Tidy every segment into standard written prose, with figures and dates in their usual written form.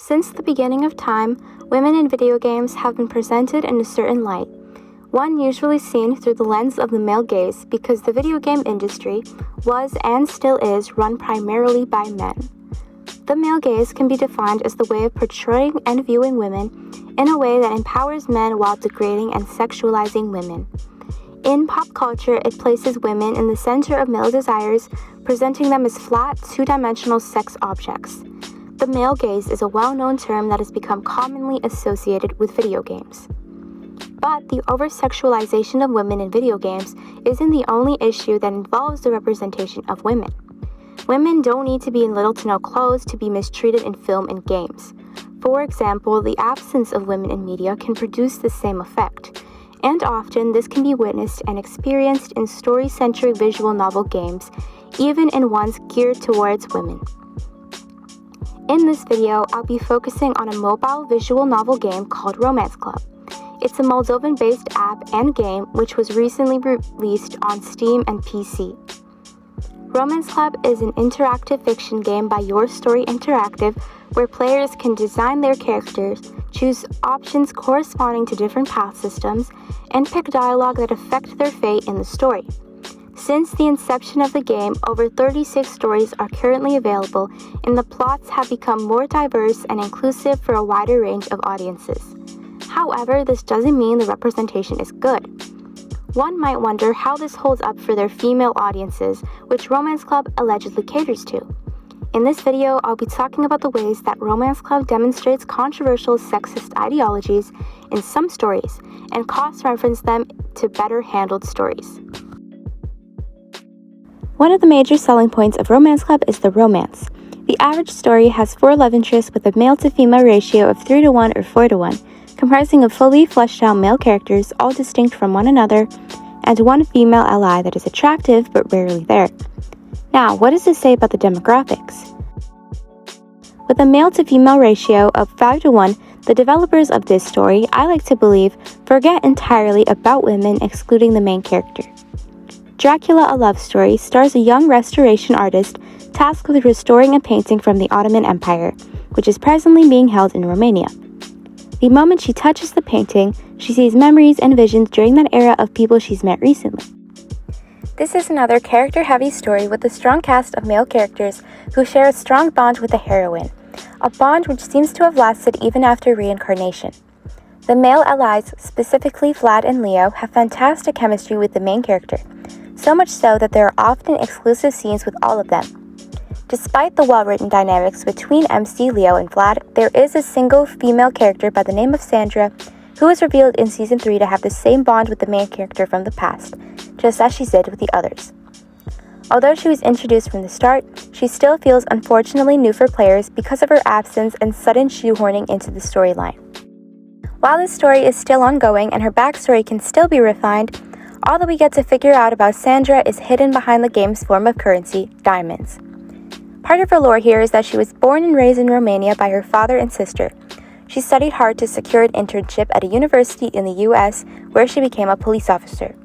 Since the beginning of time, women in video games have been presented in a certain light, one usually seen through the lens of the male gaze because the video game industry was and still is run primarily by men. The male gaze can be defined as the way of portraying and viewing women in a way that empowers men while degrading and sexualizing women. In pop culture, it places women in the center of male desires, presenting them as flat, two-dimensional sex objects. The male gaze is a well-known term that has become commonly associated with video games. But the over-sexualization of women in video games isn't the only issue that involves the representation of women. Women don't need to be in little to no clothes to be mistreated in film and games. For example, the absence of women in media can produce the same effect, and often this can be witnessed and experienced in story-centric visual novel games, even in ones geared towards women. In this video, I'll be focusing on a mobile visual novel game called Romance Club. It's a Moldovan-based app and game which was recently released on Steam and PC. Romance Club is an interactive fiction game by Your Story Interactive where players can design their characters, choose options corresponding to different path systems, and pick dialogue that affect their fate in the story. Since the inception of the game, over 36 stories are currently available, and the plots have become more diverse and inclusive for a wider range of audiences. However, this doesn't mean the representation is good. One might wonder how this holds up for their female audiences, which Romance Club allegedly caters to. In this video, I'll be talking about the ways that Romance Club demonstrates controversial sexist ideologies in some stories and cross-reference them to better handled stories. One of the major selling points of Romance Club is the romance. The average story has 4 love interests with a male-to-female ratio of 3:1 or 4:1, comprising of fully fleshed-out male characters, all distinct from one another, and one female ally that is attractive but rarely there. Now, what does this say about the demographics? With a male-to-female ratio of 5:1, the developers of this story, I like to believe, forget entirely about women, excluding the main character. Dracula, a Love Story, stars a young restoration artist tasked with restoring a painting from the Ottoman Empire, which is presently being held in Romania. The moment she touches the painting, she sees memories and visions during that era of people she's met recently. This is another character-heavy story with a strong cast of male characters who share a strong bond with the heroine, a bond which seems to have lasted even after reincarnation. The male allies, specifically Vlad and Leo, have fantastic chemistry with the main character, so much so that there are often exclusive scenes with all of them. Despite the well-written dynamics between MC, Leo, and Vlad, there is a single female character by the name of Sandra who was revealed in Season 3 to have the same bond with the main character from the past, just as she did with the others. Although she was introduced from the start, she still feels unfortunately new for players because of her absence and sudden shoehorning into the storyline. While this story is still ongoing and her backstory can still be refined, all that we get to figure out about Sandra is hidden behind the game's form of currency, diamonds. Part of her lore here is that she was born and raised in Romania by her father and sister. She studied hard to secure an internship at a university in the US where she became a police officer.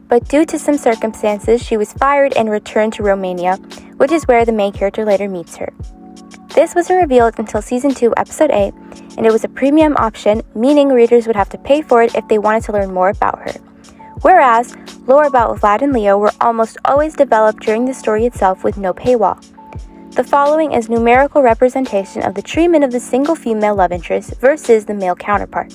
But due to some circumstances, she was fired and returned to Romania, which is where the main character later meets her. This wasn't revealed until Season 2, Episode 8, and it was a premium option, meaning readers would have to pay for it if they wanted to learn more about her. Whereas, lore about Vlad and Leo were almost always developed during the story itself with no paywall. The following is numerical representation of the treatment of the single female love interest versus the male counterpart.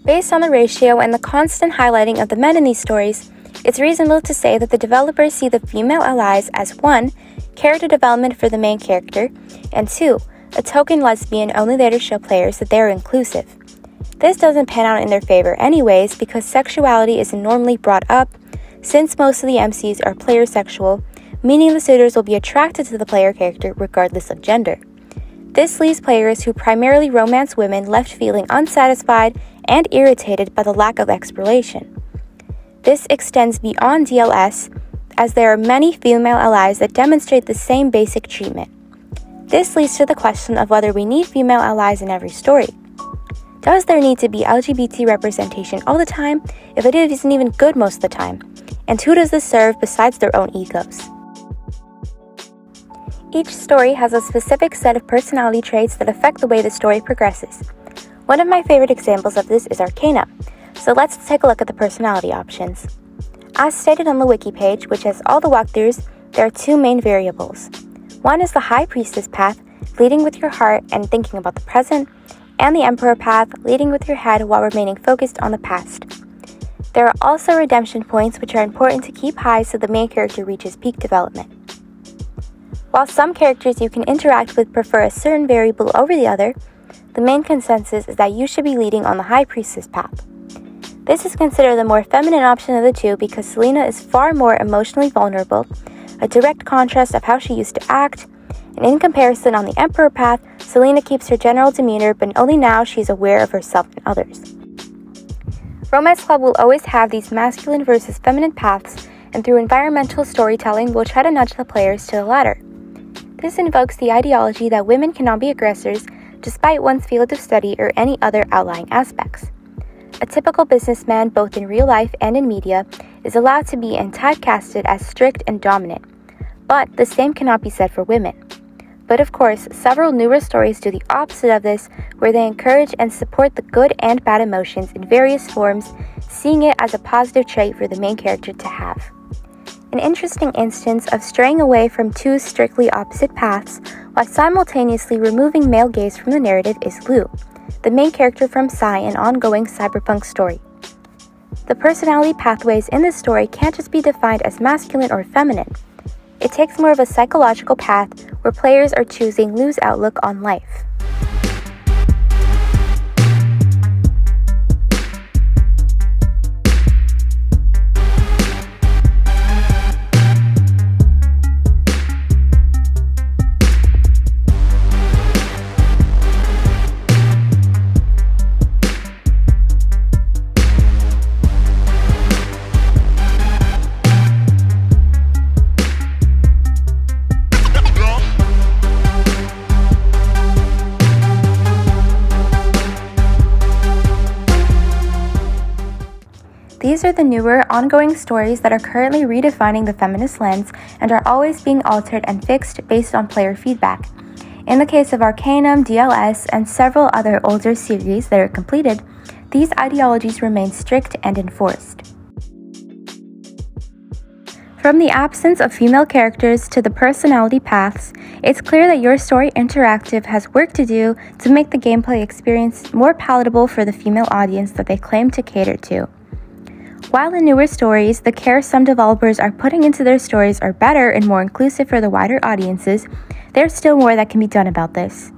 Based on the ratio and the constant highlighting of the men in these stories, it's reasonable to say that the developers see the female allies as 1. Character development for the main character, and 2. A token lesbian only there to show players that they are inclusive. This doesn't pan out in their favor anyways because sexuality isn't normally brought up, since most of the MCs are player sexual, meaning the suitors will be attracted to the player character regardless of gender. This leaves players who primarily romance women left feeling unsatisfied and irritated by the lack of exploration. This extends beyond DLS, as there are many female allies that demonstrate the same basic treatment. This leads to the question of whether we need female allies in every story. Does there need to be LGBT representation all the time if it isn't even good most of the time? And who does this serve besides their own egos? Each story has a specific set of personality traits that affect the way the story progresses. One of my favorite examples of this is Arcana, so let's take a look at the personality options. As stated on the wiki page, which has all the walkthroughs, there are two main variables. One is the High Priestess path, leading with your heart and thinking about the present, and the Emperor path, leading with your head while remaining focused on the past. There are also redemption points which are important to keep high so the main character reaches peak development. While some characters you can interact with prefer a certain variable over the other, the main consensus is that you should be leading on the High Priestess path. This is considered the more feminine option of the two because Selena is far more emotionally vulnerable, a direct contrast of how she used to act, and in comparison on the Emperor path, Selena keeps her general demeanor but only now she's aware of herself and others. Romance Club will always have these masculine versus feminine paths, and through environmental storytelling we'll try to nudge the players to the latter. This invokes the ideology that women cannot be aggressors despite one's field of study or any other outlying aspects. A typical businessman, both in real life and in media, is allowed to be typecasted as strict and dominant, but the same cannot be said for women. But of course, several newer stories do the opposite of this, where they encourage and support the good and bad emotions in various forms, seeing it as a positive trait for the main character to have. An interesting instance of straying away from two strictly opposite paths while simultaneously removing male gaze from the narrative is Lou, the main character from Psy, an ongoing cyberpunk story. The personality pathways in this story can't just be defined as masculine or feminine. It takes more of a psychological path where players are choosing Lou's outlook on life. These are the newer, ongoing stories that are currently redefining the feminist lens and are always being altered and fixed based on player feedback. In the case of Arcanum, DLS, and several other older series that are completed, these ideologies remain strict and enforced. From the absence of female characters to the personality paths, it's clear that Your Story Interactive has work to do to make the gameplay experience more palatable for the female audience that they claim to cater to. While in newer stories, the care some developers are putting into their stories are better and more inclusive for the wider audiences, there's still more that can be done about this.